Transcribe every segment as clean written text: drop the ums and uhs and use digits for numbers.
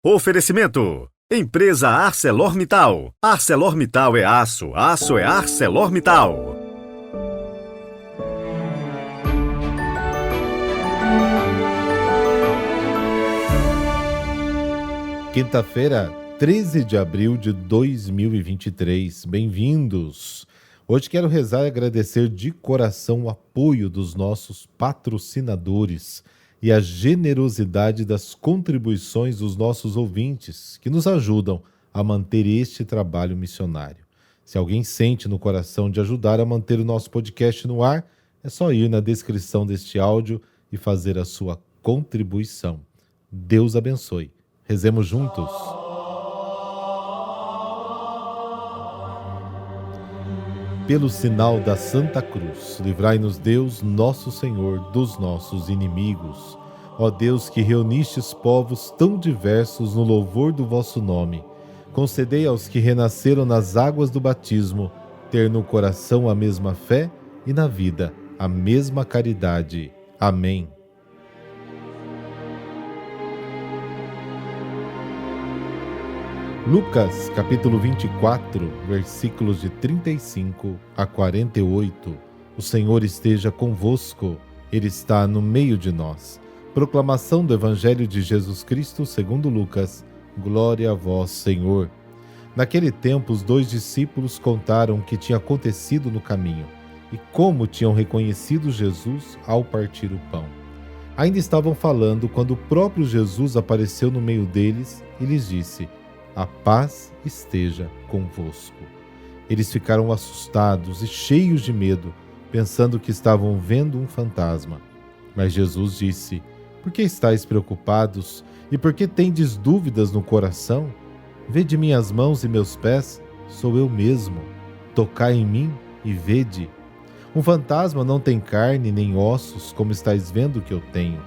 Oferecimento: Empresa ArcelorMittal. ArcelorMittal é aço, aço é ArcelorMittal. Quinta-feira, 13 de abril de 2023. Bem-vindos! Hoje quero rezar e agradecer de coração o apoio dos nossos patrocinadores e a generosidade das contribuições dos nossos ouvintes, que nos ajudam a manter este trabalho missionário. Se alguém sente no coração de ajudar a manter o nosso podcast no ar, é só ir na descrição deste áudio e fazer a sua contribuição. Deus abençoe. Rezemos juntos. Pelo sinal da Santa Cruz, livrai-nos Deus, nosso Senhor, dos nossos inimigos. Ó Deus, que reunistes povos tão diversos no louvor do vosso nome, concedei aos que renasceram nas águas do batismo ter no coração a mesma fé e na vida a mesma caridade. Amém. Lucas, capítulo 24, versículos de 35 a 48. O Senhor esteja convosco, Ele está no meio de nós. Proclamação do Evangelho de Jesus Cristo segundo Lucas. Glória a vós, Senhor. Naquele tempo, os 2 discípulos contaram o que tinha acontecido no caminho e como tinham reconhecido Jesus ao partir o pão. Ainda estavam falando quando o próprio Jesus apareceu no meio deles e lhes disse: a paz esteja convosco. Eles ficaram assustados e cheios de medo, pensando que estavam vendo um fantasma. Mas Jesus disse: por que estáis preocupados e por que tendes dúvidas no coração? Vede minhas mãos e meus pés, sou eu mesmo. Tocai em mim e vede. Um fantasma não tem carne nem ossos, como estáis vendo que eu tenho.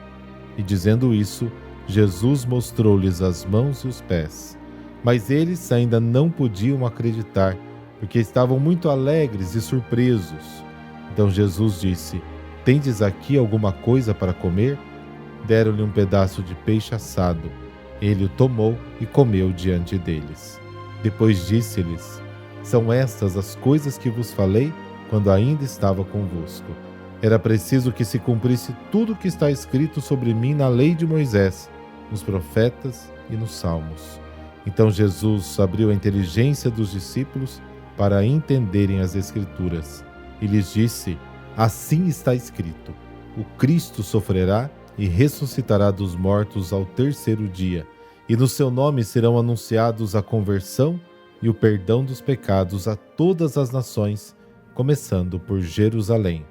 E dizendo isso, Jesus mostrou-lhes as mãos e os pés. Mas eles ainda não podiam acreditar, porque estavam muito alegres e surpresos. Então Jesus disse: tendes aqui alguma coisa para comer? Deram-lhe um pedaço de peixe assado. Ele o tomou e comeu diante deles. Depois disse-lhes: são estas as coisas que vos falei quando ainda estava convosco. Era preciso que se cumprisse tudo o que está escrito sobre mim na lei de Moisés, nos profetas e nos salmos. Então Jesus abriu a inteligência dos discípulos para entenderem as Escrituras e lhes disse: assim está escrito, o Cristo sofrerá e ressuscitará dos mortos ao terceiro dia, e no seu nome serão anunciados a conversão e o perdão dos pecados a todas as nações, começando por Jerusalém.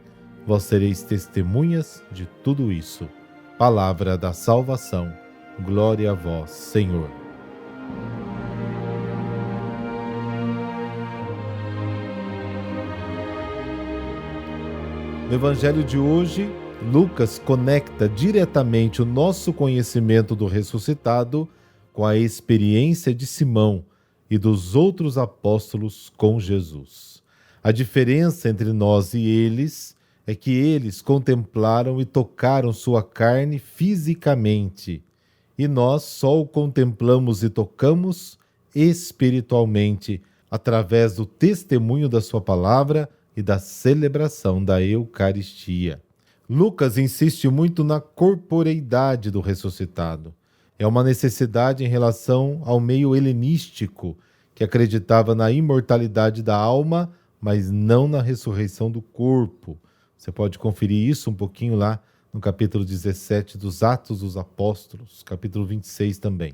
Vós sereis testemunhas de tudo isso. Palavra da salvação. Glória a vós, Senhor. No Evangelho de hoje, Lucas conecta diretamente o nosso conhecimento do ressuscitado com a experiência de Simão e dos outros apóstolos com Jesus. A diferença entre nós e eles é que eles contemplaram e tocaram sua carne fisicamente, e nós só o contemplamos e tocamos espiritualmente, através do testemunho da sua palavra e da celebração da Eucaristia. Lucas insiste muito na corporeidade do ressuscitado. É uma necessidade em relação ao meio helenístico, que acreditava na imortalidade da alma, mas não na ressurreição do corpo. Você pode conferir isso um pouquinho lá no capítulo 17 dos Atos dos Apóstolos, capítulo 26 também.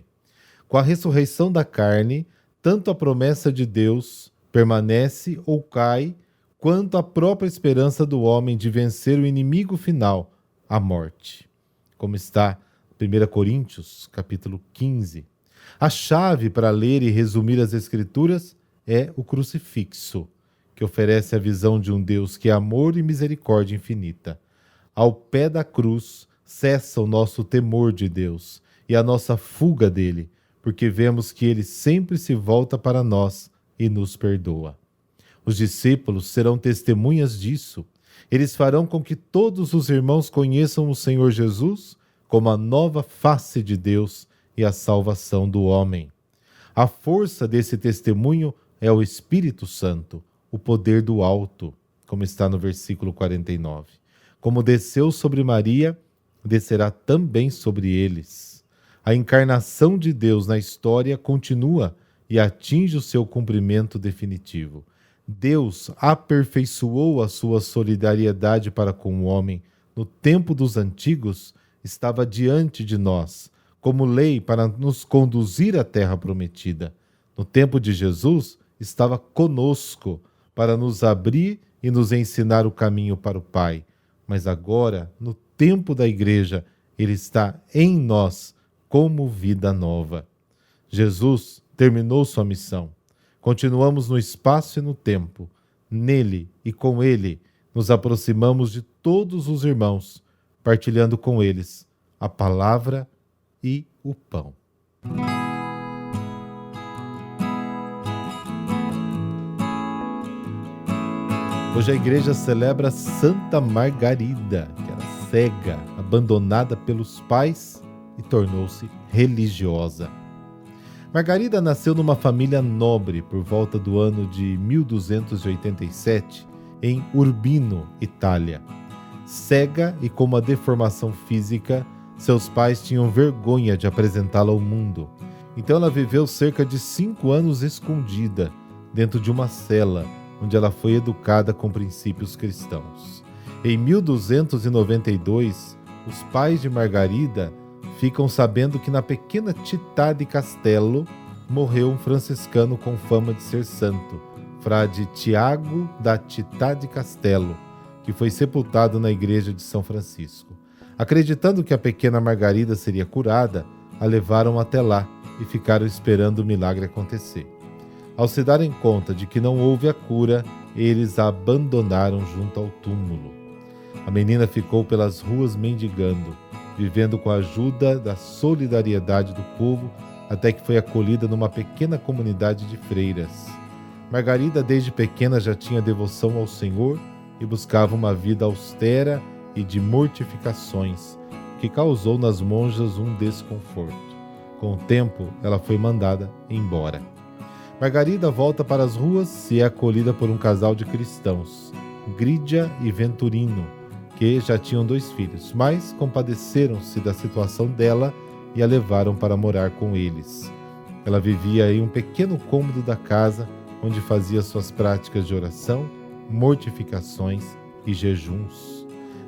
Com a ressurreição da carne, tanto a promessa de Deus permanece ou cai, quanto a própria esperança do homem de vencer o inimigo final, a morte. Como está em 1 Coríntios, capítulo 15. A chave para ler e resumir as Escrituras é o crucifixo, que oferece a visão de um Deus que é amor e misericórdia infinita. Ao pé da cruz cessa o nosso temor de Deus e a nossa fuga dele, porque vemos que ele sempre se volta para nós e nos perdoa. Os discípulos serão testemunhas disso. Eles farão com que todos os irmãos conheçam o Senhor Jesus como a nova face de Deus e a salvação do homem. A força desse testemunho é o Espírito Santo, o poder do alto, como está no versículo 49. Como desceu sobre Maria, descerá também sobre eles. A encarnação de Deus na história continua e atinge o seu cumprimento definitivo. Deus aperfeiçoou a sua solidariedade para com o homem. No tempo dos antigos, estava diante de nós, como lei para nos conduzir à terra prometida. No tempo de Jesus, estava conosco para nos abrir e nos ensinar o caminho para o Pai. Mas agora, no tempo da Igreja, Ele está em nós como vida nova. Jesus terminou sua missão. Continuamos no espaço e no tempo. Nele e com Ele, nos aproximamos de todos os irmãos, partilhando com eles a palavra e o pão. Hoje a igreja celebra Santa Margarida, que era cega, abandonada pelos pais e tornou-se religiosa. Margarida nasceu numa família nobre por volta do ano de 1287, em Urbino, Itália. Cega e com uma deformação física, seus pais tinham vergonha de apresentá-la ao mundo. Então ela viveu cerca de 5 anos escondida, dentro de uma cela, onde ela foi educada com princípios cristãos. Em 1292, os pais de Margarida ficam sabendo que na pequena Città di Castello morreu um franciscano com fama de ser santo, frade Tiago da Città di Castello, que foi sepultado na igreja de São Francisco. Acreditando que a pequena Margarida seria curada, a levaram até lá e ficaram esperando o milagre acontecer. Ao se darem conta de que não houve a cura, eles a abandonaram junto ao túmulo. A menina ficou pelas ruas mendigando, vivendo com a ajuda da solidariedade do povo, até que foi acolhida numa pequena comunidade de freiras. Margarida, desde pequena, já tinha devoção ao Senhor e buscava uma vida austera e de mortificações, que causou nas monjas um desconforto. Com o tempo, ela foi mandada embora. Margarida volta para as ruas e é acolhida por um casal de cristãos, Grídia e Venturino, que já tinham 2 filhos, mas compadeceram-se da situação dela e a levaram para morar com eles. Ela vivia em um pequeno cômodo da casa, onde fazia suas práticas de oração, mortificações e jejuns.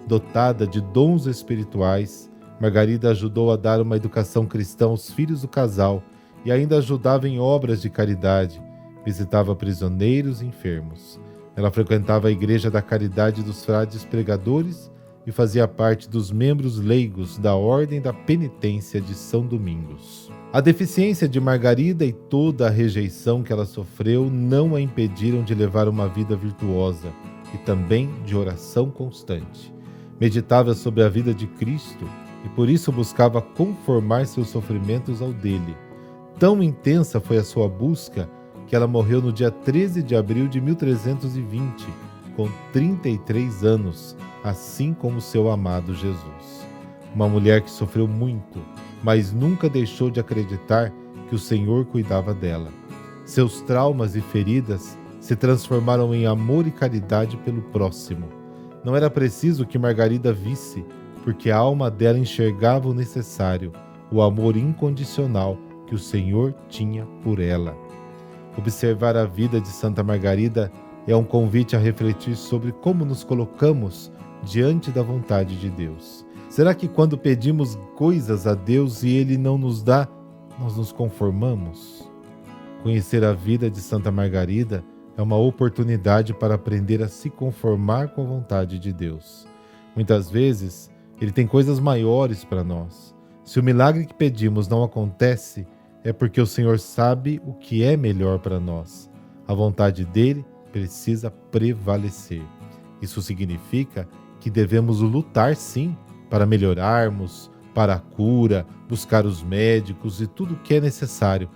Dotada de dons espirituais, Margarida ajudou a dar uma educação cristã aos filhos do casal e ainda ajudava em obras de caridade, visitava prisioneiros e enfermos. Ela frequentava a Igreja da Caridade dos Frades Pregadores e fazia parte dos membros leigos da Ordem da Penitência de São Domingos. A deficiência de Margarida e toda a rejeição que ela sofreu não a impediram de levar uma vida virtuosa e também de oração constante. Meditava sobre a vida de Cristo e por isso buscava conformar seus sofrimentos ao dele. Tão intensa foi a sua busca que ela morreu no dia 13 de abril de 1320, com 33 anos, assim como seu amado Jesus. Uma mulher que sofreu muito, mas nunca deixou de acreditar que o Senhor cuidava dela. Seus traumas e feridas se transformaram em amor e caridade pelo próximo. Não era preciso que Margarida visse, porque a alma dela enxergava o necessário, o amor incondicional que o Senhor tinha por ela. Observar a vida de Santa Margarida é um convite a refletir sobre como nos colocamos diante da vontade de Deus. Será que quando pedimos coisas a Deus e Ele não nos dá, nós nos conformamos? Conhecer a vida de Santa Margarida é uma oportunidade para aprender a se conformar com a vontade de Deus. Muitas vezes, Ele tem coisas maiores para nós. Se o milagre que pedimos não acontece, é porque o Senhor sabe o que é melhor para nós. A vontade dele precisa prevalecer. Isso significa que devemos lutar sim para melhorarmos, para a cura, buscar os médicos e tudo o que é necessário.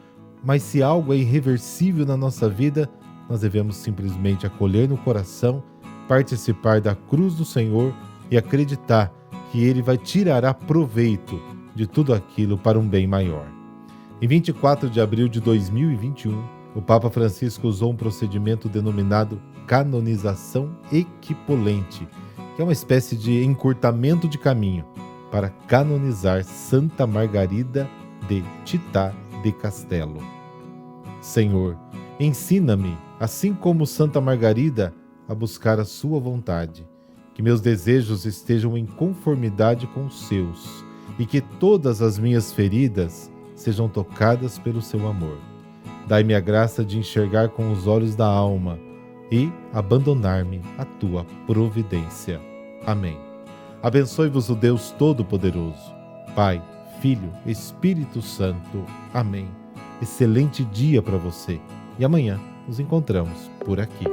Mas se algo é irreversível na nossa vida, nós devemos simplesmente acolher no coração, participar da cruz do Senhor e acreditar que Ele vai tirar proveito de tudo aquilo para um bem maior. Em 24 de abril de 2021, o Papa Francisco usou um procedimento denominado canonização equipolente, que é uma espécie de encurtamento de caminho para canonizar Santa Margarida de Città de Castello. Senhor, ensina-me, assim como Santa Margarida, a buscar a sua vontade, que meus desejos estejam em conformidade com os seus e que todas as minhas feridas sejam tocadas pelo seu amor. Dai-me a graça de enxergar com os olhos da alma e abandonar-me à tua providência. Amém. Abençoe-vos o Deus Todo-Poderoso, Pai, Filho, Espírito Santo. Amém. Excelente dia para você e amanhã nos encontramos por aqui.